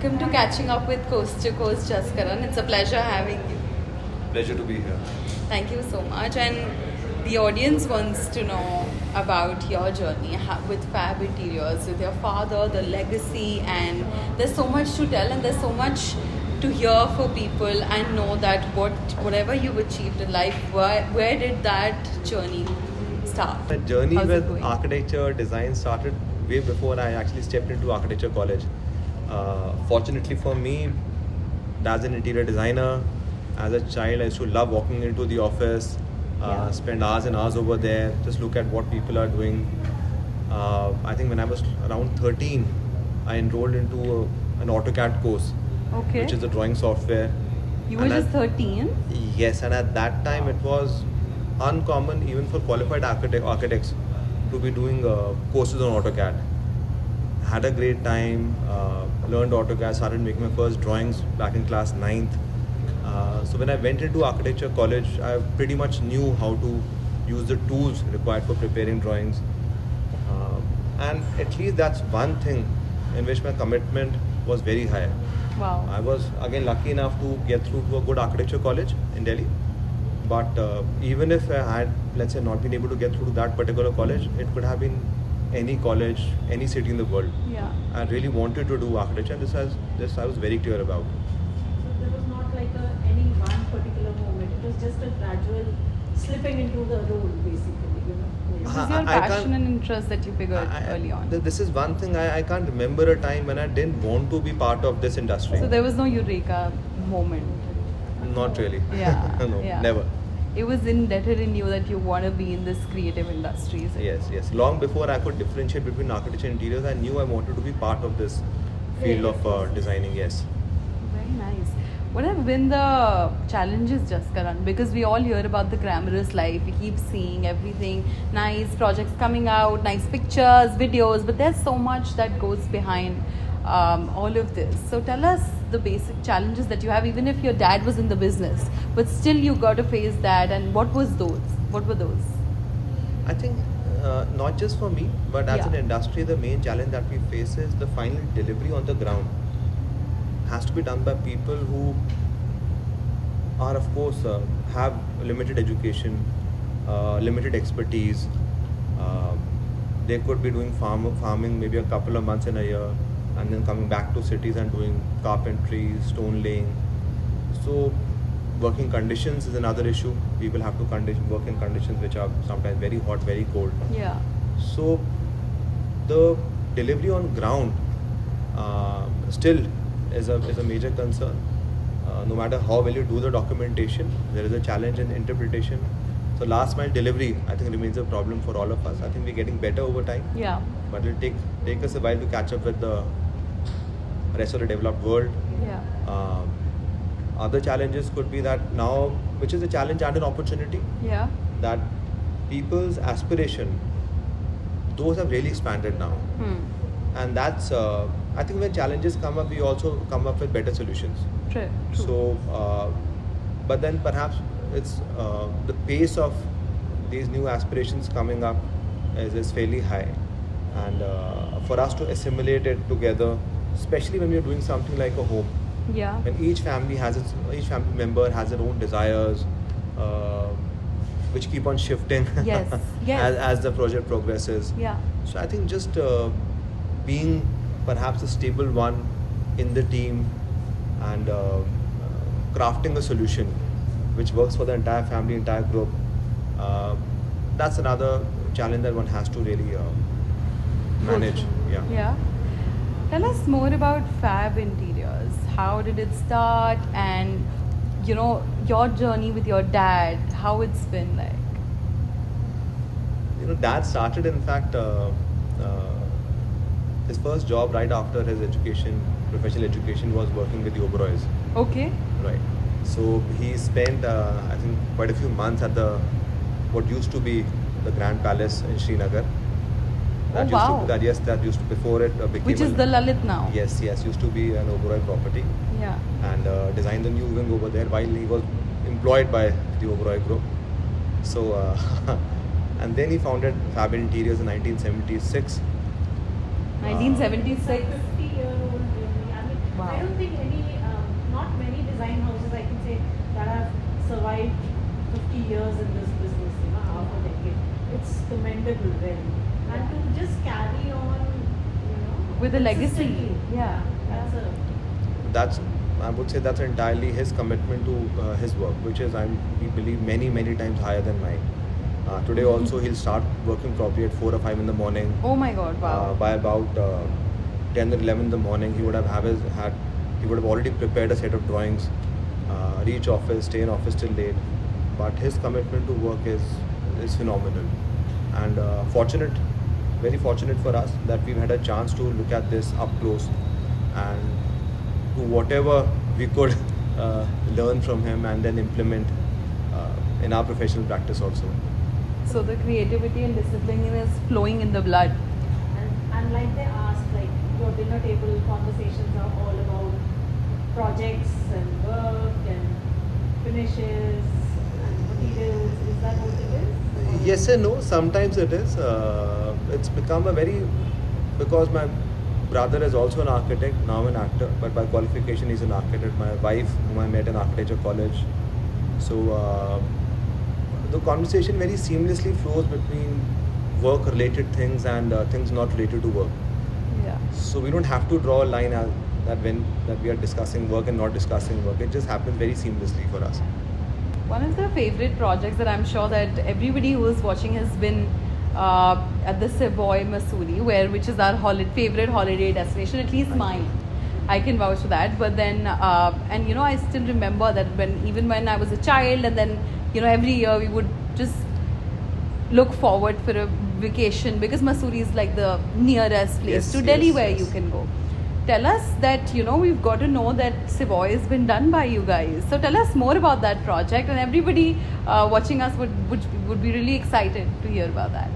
welcome to Catching Up with Coast to Coast Jaskaran. It's a pleasure having you. Pleasure to be here. Thank you so much. And the audience wants to know about your journey with Fab Interiors, with your father, the legacy, and there's so much to tell and there's so much to hear for people and know that whatever you've achieved in life, where did that journey start? My journey How's it with going? architecture design started way before I actually stepped into architecture college. Fortunately for me, as an interior designer, as a child, I used to love walking into the office, spend hours and hours over there, just look at what people are doing. I think when I was around 13, I enrolled into an AutoCAD course, Okay. which is a drawing software. You were And just at- 13? Yes, and at that time it was uncommon even for qualified architects to be doing courses on AutoCAD. Had a great time, learned AutoCAD, started making my first drawings back in class 9th. So when I went into architecture college, I pretty much knew how to use the tools required for preparing drawings. And at least that's one thing in which my commitment was very high. Wow. I was again lucky enough to get through to a good architecture college in Delhi. But even if I had, let's say, not been able to get through to that particular college, it could have been any college, any city in the world. Yeah. I really wanted to do architecture, and this I was very clear about. So there was not like any one particular moment. It was just a gradual slipping into the role, basically. You know. This Uh, is your I can't- passion and interest that you figured early on. This is one thing I can't remember a time when I didn't want to be part of this industry. So there was no eureka moment. Not really. Yeah. No, yeah. never. It was embedded in you that you want to be in this creative industry. Is it? Yes. Long before I could differentiate between architecture and interiors, I knew I wanted to be part of this field of designing. Yes. Very nice. What have been the challenges, Jaskaran? Because we all hear about the glamorous life. We keep seeing everything, nice projects coming out, nice pictures, videos, but there's so much that goes behind all of this. So tell us the basic challenges that you have, even if your dad was in the business, but still you got to face that. And what were those? I think not just for me, but as Yeah. an industry, the main challenge that we face is the final delivery on the ground has to be done by people who are, of course, have limited education, limited expertise. They could be doing farming maybe a couple of months in a year, and then coming back to cities and doing carpentry, stone laying. So working conditions is another issue. People have to work in conditions which are sometimes very hot, very cold. Yeah. So the delivery on ground still is a major concern. No matter how well you do the documentation, there is a challenge in interpretation. So last mile delivery, I think, remains a problem for all of us. I think we're getting better over time, Yeah. but it'll take us a while to catch up with the rest of the developed world. Yeah. Other challenges could be that now, which is a challenge and an opportunity, Yeah. that people's aspiration, those have really expanded now. And that's, I think when challenges come up, we also come up with better solutions. True. So, but then perhaps it's the pace of these new aspirations coming up is fairly high. And for us to assimilate it together, especially when we're doing something like a home, Yeah. when each family member has their own desires, which keep on shifting Yes, yes. as the project progresses. Yeah. So I think just being perhaps a stable one in the team and crafting a solution which works for the entire family, entire group, that's another challenge that one has to really manage. Yeah. Tell us more about Fab Interiors. How did it start? And your journey with your dad, how it's been like. Dad started, in fact, his first job right after his professional education, was working with the Oberois. Okay. Right. So he spent, I think, quite a few months at what used to be the Grand Palace in Srinagar. That wow. That used to, before it became. Which is the Lalit now. Yes, used to be an Oberoi property, Yeah. and designed the new wing over there while he was employed by the Oberoi group. So, and then he founded Fab Interiors in 1976. 1976. 50-year-old really. I mean, Wow. I don't think not many design houses I can say that have survived 50 years in this business, you know, half a decade. It's commendable, really. And to just carry on, you know, With a legacy. consistently. Yeah. That's, I would say that's entirely his commitment to his work, which is, we believe, many times higher than mine. Today also he'll start working probably at 4 or 5 in the morning. Oh my God! Wow. By about 10 or 11 in the morning, he would have already prepared a set of drawings, reach office, stay in office till late. But his commitment to work is phenomenal, and very fortunate for us that we've had a chance to look at this up close and do whatever we could learn from him and then implement in our professional practice also. So the creativity and discipline is flowing in the blood. And like they ask, like your dinner table conversations are all about projects and work and finishes and materials. Is that what it is? Yes and no. Sometimes it is. It's become because my brother is also an architect, now an actor, but by qualification he's an architect. My wife, whom I met in architecture college. So the conversation very seamlessly flows between work-related things and things not related to work. Yeah. So we don't have to draw a line that we are discussing work and not discussing work. It just happens very seamlessly for us. One of the favorite projects that I'm sure that everybody who is watching has been at the Savoy, Missouri, which is our favorite holiday destination, at least mine. I can vouch for that. But then, and you know, I still remember that even when I was a child, and then you know, every year we would just look forward for a vacation because Missouri is like the nearest place to Delhi where you can go. Tell us that, you know, we've got to know that Savoy has been done by you guys. So tell us more about that project, and everybody watching us would be really excited to hear about that.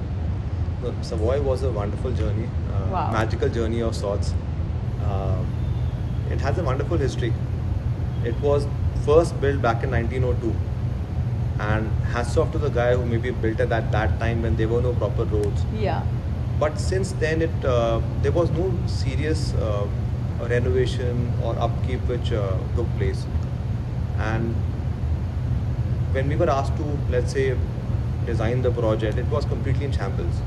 Savoy was a wonderful journey, Wow. magical journey of sorts. It has a wonderful history. It was first built back in 1902, and hats off to the guy who maybe built it at that time when there were no proper roads. Yeah. But since then, there was no serious renovation or upkeep which took place. And when we were asked to, let's say, design the project, it was completely in shambles.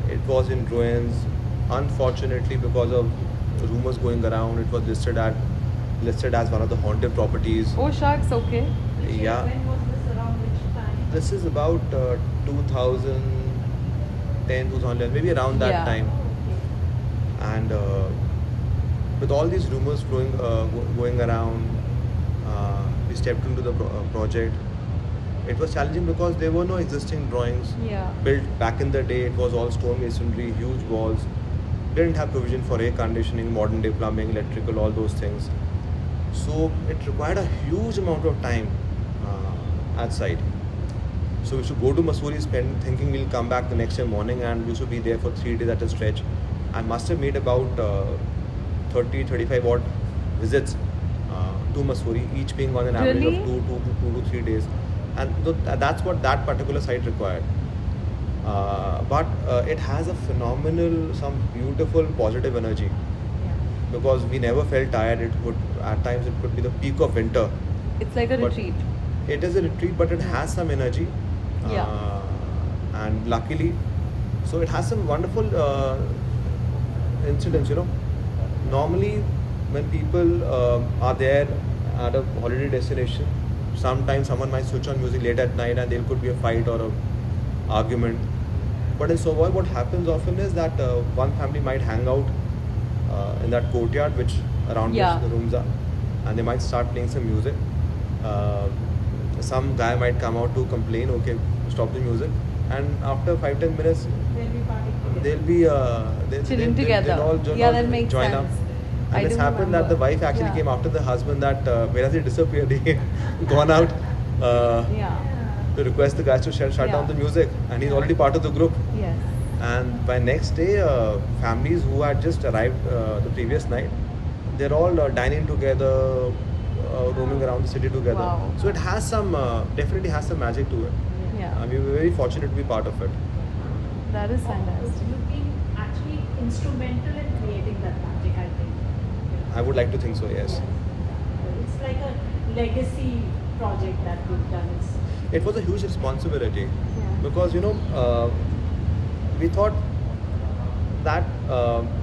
It was in ruins. Unfortunately, because of rumors going around, it was listed as one of the haunted properties. Oh shucks, okay. Yeah. When was this, around which time? This is about 2010, 2011, maybe around that Yeah. time. And with all these rumors going around, we stepped into the project. It was challenging because there were no existing drawings Yeah. built back in the day. It was all stone masonry, huge walls. Didn't have provision for air conditioning, modern day plumbing, electrical, all those things. So it required a huge amount of time at site. So we should go to Missouri, thinking we'll come back the next day morning, and we should be there for 3 days at a stretch. I must have made about 35 odd visits to Missouri, each being on an average Really? of 2 to 3 days. And that's what that particular site required. But it has a phenomenal, some beautiful positive energy, Yeah. because we never felt tired. At times it could be the peak of winter. It's like a But retreat. It is a retreat, but it has some energy. Yeah. And luckily, so it has some wonderful incidents, you know. Normally, when people are there at a holiday destination, sometimes someone might switch on music late at night and there could be a fight or a argument. But in Savoy, what happens often is that one family might hang out in that courtyard around Yeah. which the rooms are, and they might start playing some music. Some guy might come out to complain, okay, stop the music, and after 5-10 minutes They'll be partying together. they'll be Chilling together. they'll all Yeah, that makes join sense. up. I And it's do happened that the remember. wife actually Yeah. came after the husband, that where has he disappeared? He gone out Yeah. to request the guys to shut down Yeah. the music, and he's already part of the group. Yes. And by next day, families who had just arrived the previous night, they're all dining together, roaming around the city together. Wow. So it has definitely has some magic to it. Yeah. I mean, we're very fortunate to be part of it. That is fantastic. You've been actually instrumental in creating that magic, I think. I would like to think so, yes. It's like a legacy project that we've done. It was a huge responsibility Yeah. because, we thought that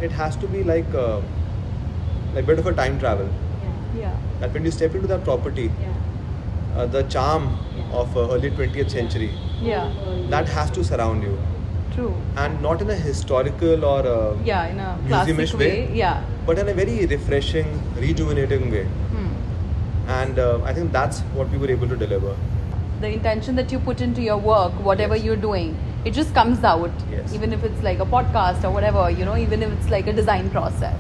it has to be like a bit of a time travel. Yeah. Yeah. That when you step into that property, Yeah. the charm Yeah. of early 20th century, Yeah. that has to surround you. True. And not in a historical or Yeah, in a museum-ish classic way, way. Yeah. but in a very refreshing, rejuvenating way. Hmm. And I think that's what we were able to deliver. The intention that you put into your work, whatever Yes. you're doing, it just comes out. Yes. Even if it's like a podcast or whatever, even if it's like a design process.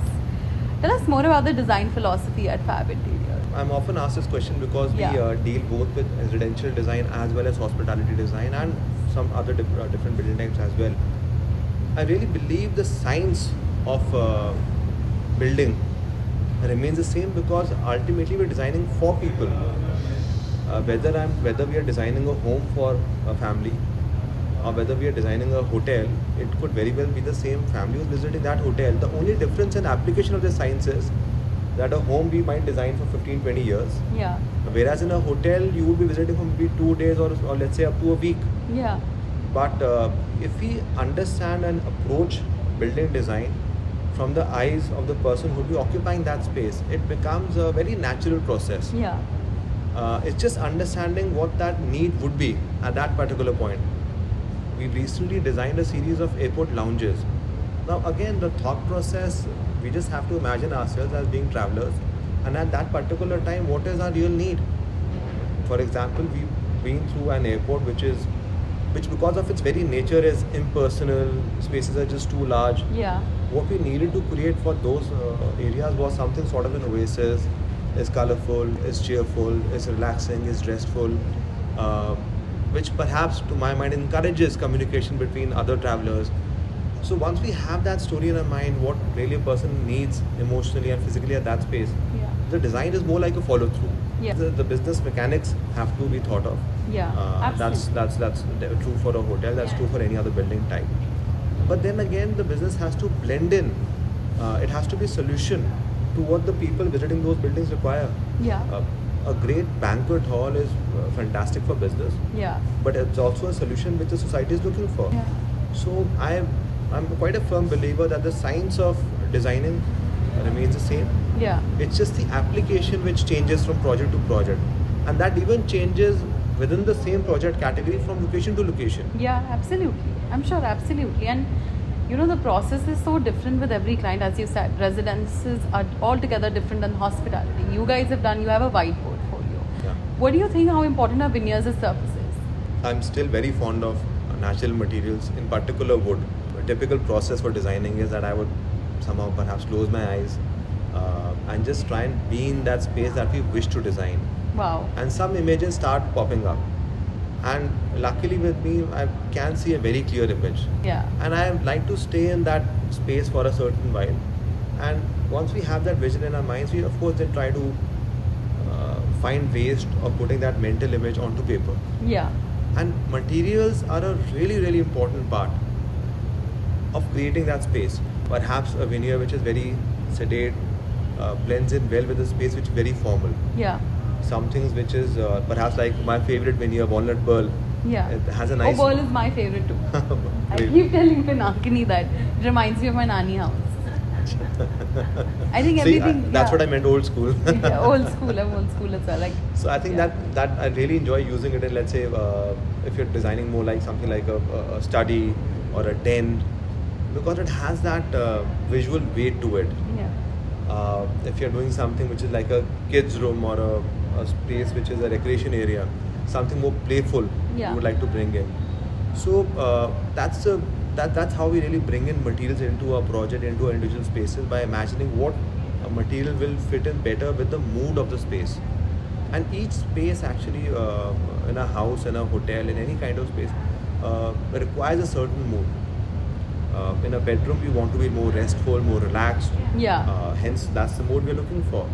Tell us more about the design philosophy at Fab Interior. I'm often asked this question because Yeah. we deal both with residential design as well as hospitality design and some other different building types as well. I really believe the science of building remains the same because ultimately we're designing for people. Whether we are designing a home for a family or whether we are designing a hotel, it could very well be the same family who's visiting that hotel. The only difference in application of the science is that a home we might design for 15-20 years, Yeah. whereas in a hotel you would be visiting for maybe 2 days or let's say up to a week. Yeah. But if we understand and approach building design from the eyes of the person who will be occupying that space, it becomes a very natural process. Yeah. It's just understanding what that need would be at that particular point. We recently designed a series of airport lounges. Now again, the thought process, we just have to imagine ourselves as being travelers, and at that particular time, what is our real need? For example, we've been through an airport which because of its very nature is impersonal, spaces are just too large. Yeah. What we needed to create for those areas was something sort of an oasis. Is colorful, is cheerful, is relaxing, is restful, which perhaps to my mind encourages communication between other travelers. So once we have that story in our mind, what really a person needs emotionally and physically at that space, Yeah. the design is more like a follow through. Yeah. The business mechanics have to be thought of. Yeah. That's true for a hotel. That's Yeah. true for any other building type. But then again, the business has to blend in. It has to be a solution to what the people visiting those buildings require. Yeah. A great banquet hall is fantastic for business, Yeah. but it's also a solution which the society is looking for. Yeah. So I'm quite a firm believer that the science of designing remains the same. Yeah. It's just the application which changes from project to project, and that even changes within the same project category from location to location. Yeah, absolutely. I'm sure, absolutely. And the process is so different with every client. As you said, residences are altogether different than hospitality. You guys have a wide portfolio. Yeah. What do you think how important are veneers as surfaces? I'm still very fond of natural materials, in particular wood. A typical process for designing is that I would somehow perhaps close my eyes and just try and be in that space that we wish to design. Wow. And some images start popping up. And luckily with me, I can see a very clear image. Yeah. And I like to stay in that space for a certain while. And once we have that vision in our minds, we of course then try to find ways of putting that mental image onto paper. Yeah. And materials are a really, really important part of creating that space. Perhaps a veneer which is very sedate blends in well with the space which is very formal. Yeah. Some things which is perhaps like my favorite veneer, walnut pearl. Yeah. It has a nice. Oh, pearl is my favorite too. I Great. keep telling Pinakini that. It reminds me of my nanny house. I think See, everything. that's yeah. what I meant, old school. Yeah, old school. I'm old school as well. Like. So I think Yeah. that I really enjoy using it in, let's say, if you're designing more like something like a study or a den, because it has that visual weight to it. Yeah. If you're doing something which is like a kids room or a space which is a recreation area, something more playful Yeah. you would like to bring in. So that's how we really bring in materials into a project, into our individual spaces, by imagining what a material will fit in better with the mood of the space. And each space actually in a house, in a hotel, in any kind of space requires a certain mood. In a bedroom, we want to be more restful, more relaxed. Yeah. Hence, that's the mood we're looking for.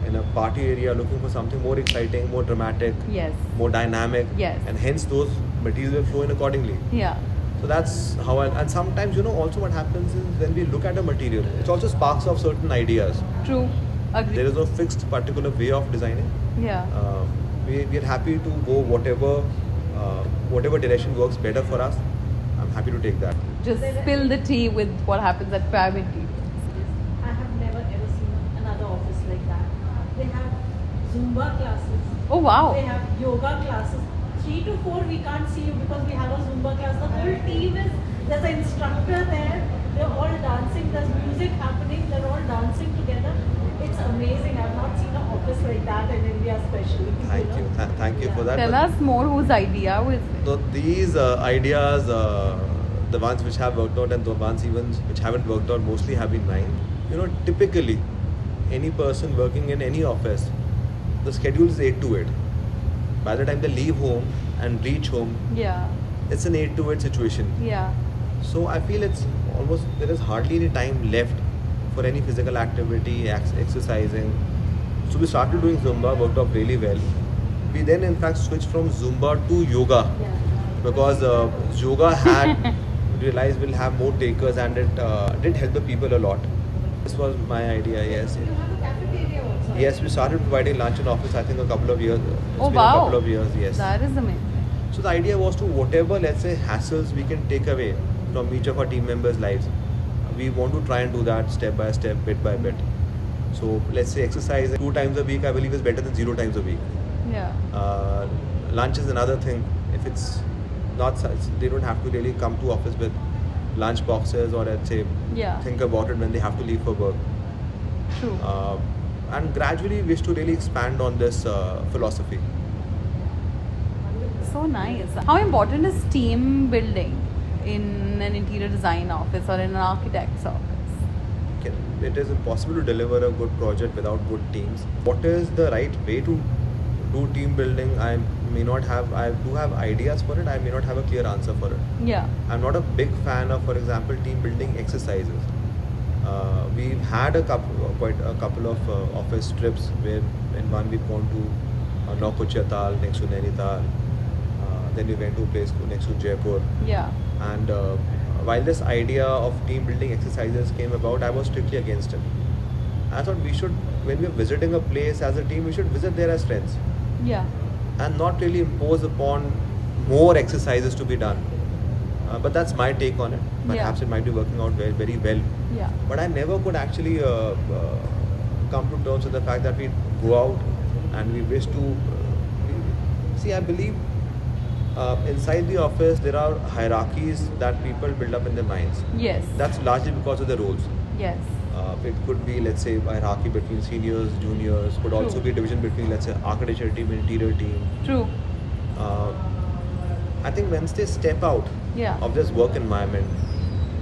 In a party area, looking for something more exciting, more dramatic, Yes. more dynamic. Yes. And hence, those materials will flow in accordingly. Yeah. So that's how and sometimes, also what happens is when we look at a material, it also sparks off certain ideas. True. Agree. There is no fixed particular way of designing. Yeah. We are happy to go whatever direction works better for us. I'm happy to take that. Just spill the tea with what happens at Pyramid Tea. I have never ever seen another office like that. They have Zumba classes. Oh wow. They have yoga classes. 3 to 4 we can't see you because we have a Zumba class. The whole team there's an instructor there. They're all dancing. There's music happening. They're all dancing together. It's amazing. I've not seen an office like that in India, especially. Thank you. Thank you for that. Tell But us more whose idea was it? so these ideas, the ones which have worked out and the ones even which haven't worked out, mostly have been mine. Typically, any person working in any office, the schedule is 8 to 8. By the time they leave home and reach home, Yeah. it's an 8 to 8 situation. Yeah. So I feel there is hardly any time left for any physical activity, exercising. So we started doing Zumba, worked out really well. We then in fact switched from Zumba to yoga because yoga had realized we'll have more takers and it did help the people a lot. This was my idea, yes. You have a cafeteria also. Yes, we started providing lunch in office I think a couple of years. It's Oh been wow. a couple of years, yes. That is amazing. So the idea was to whatever, let's say, hassles we can take away from each of our team members' lives. We want to try and do that step by step, bit by bit. So let's say exercise 2 times a week, I believe is better than 0 times a week. Yeah. Lunch is another thing. If it's not such, they don't have to really come to office with lunch boxes or let's say Yeah. think about it when they have to leave for work. True. And gradually wish to really expand on this philosophy. So nice. How important is team building in an interior design office or in an architect's office? It is impossible to deliver a good project without good teams. What is the right way to do team building? I do have ideas for it. I may not have a clear answer for it. Yeah. I'm not a big fan of, for example, team building exercises. We've had quite a couple of office trips where in one we've gone to Naukuchya Tal next to Nainital. Then we went to a place next to Jaipur. Yeah. And while this idea of team building exercises came about, I was strictly against it. I thought when we are visiting a place as a team, we should visit there as friends Yeah. and not really impose upon more exercises to be done. But that's my take on it. Perhaps it might be working out very, very well. Yeah. But I never could actually come to terms with the fact that we go out and we wish to. See, I believe inside the office there are hierarchies that people build up in their minds. Yes. That's largely because of the roles. Yes. It could be, let's say, hierarchy between seniors, juniors. Could also True. be division between, let's say, architecture team, interior team. True. I think once they step out Yeah. of this work environment,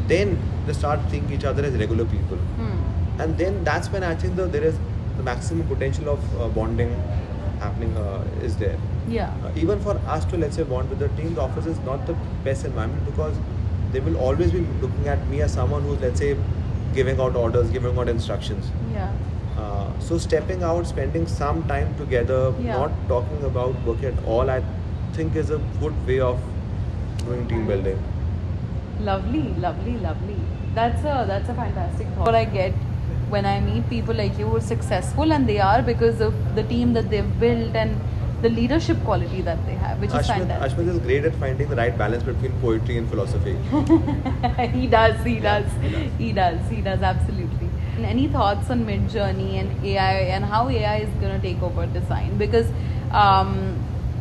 then they start seeing each other as regular people. And then that's when I think there is the maximum potential of bonding happening is there. Yeah. Even for us to, let's say, bond with the team, the office is not the best environment because they will always be looking at me as someone who's, let's say, giving out orders, giving out instructions. Yeah. So stepping out, spending some time together, Yeah. not talking about work at all, I think is a good way of doing team building. Lovely, lovely, lovely. That's a fantastic thought. What I get when I meet people like you who are successful, and they are because of the team that they've built and the leadership quality that they have, which is fantastic. Ashmit is great at finding the right balance between poetry and philosophy. He does absolutely. And any thoughts on Mid-Journey and AI and how AI is going to take over design? Because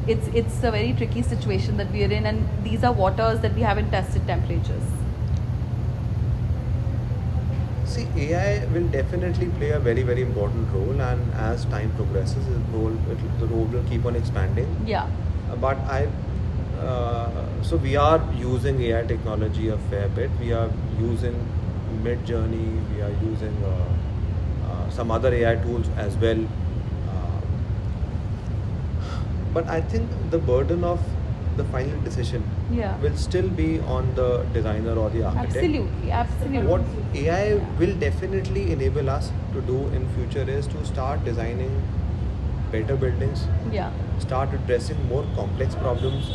it's a very tricky situation that we are in, and these are waters that we haven't tested temperatures. See, AI will definitely play a very, very important role, and as time progresses, the role will keep on expanding. Yeah. But so we are using AI technology a fair bit. We are using Mid-Journey. We are using some other AI tools as well. But I think the burden of the final decision Yeah. will still be on the designer or the architect. Absolutely. What AI will definitely enable us to do in future is to start designing better buildings, Yeah. start addressing more complex problems.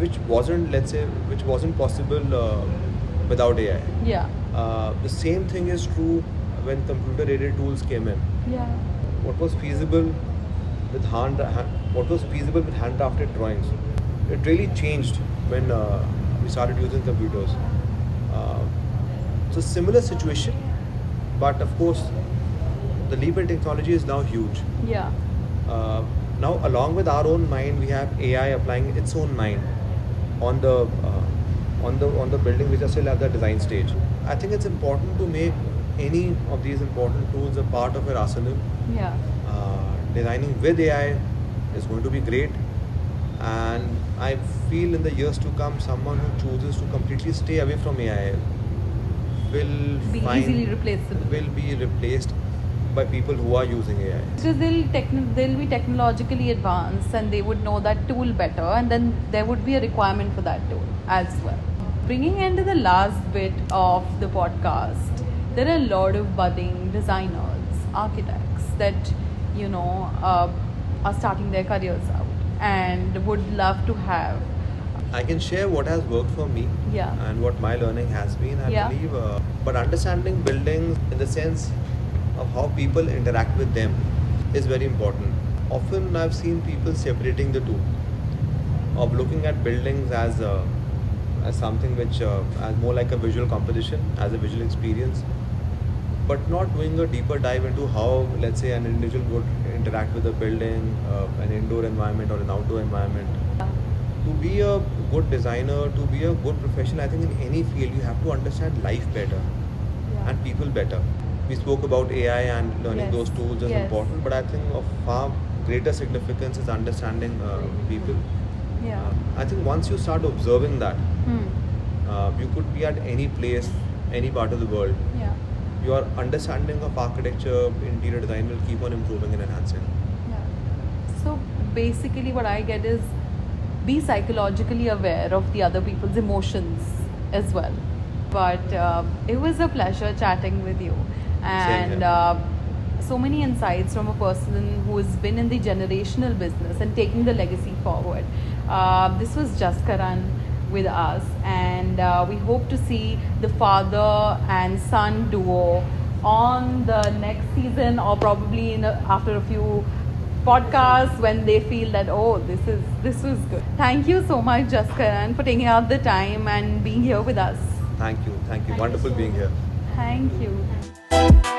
which wasn't, let's say, which wasn't possible without AI. Yeah. The same thing is true when computer-aided tools came in. Yeah. What was feasible with hand-drafted drawings, it really changed when we started using computers. So similar situation, but of course, the leap in technology is now huge. Yeah. Now, along with our own mind, we have AI applying its own mind on the building which are still at the design stage. I think it's important to make any of these important tools a part of your arsenal. Yeah. Designing with AI is going to be great, and I feel in the years to come, someone who chooses to completely stay away from AI will Easily replaceable. will be replaced by people who are using AI. Because they'll be technologically advanced and they would know that tool better, and then there would be a requirement for that tool as well. Bringing into the last bit of the podcast, there are a lot of budding designers, architects that are starting their careers out and would love to have. I can share what has worked for me Yeah. and what my learning has been, I Yeah. believe. But understanding buildings in the sense of how people interact with them is very important. Often I've seen people separating the two, of looking at buildings as something which as more like a visual composition, as a visual experience, but not doing a deeper dive into how, let's say, an individual would interact with a building, an indoor environment or an outdoor environment. To be a good designer, to be a good professional, I think in any field you have to understand life better and people better. We spoke about AI and learning Yes. those tools is Yes. important, but I think of far greater significance is understanding people. Yeah. I think once you start observing that, you could be at any place, any part of the world. Yeah. Your understanding of architecture, interior design will keep on improving and enhancing. Yeah. So basically, what I get is be psychologically aware of the other people's emotions as well. But it was a pleasure chatting with you, and so many insights from a person who has been in the generational business and taking the legacy forward. This was Just Karan with us, and we hope to see the father and son duo on the next season, or probably after a few podcasts when they feel that this was good. Thank you so much, Just Karan, for taking out the time and being here with us. Thank you. Thank you Wonderful so being much. here. Thank you.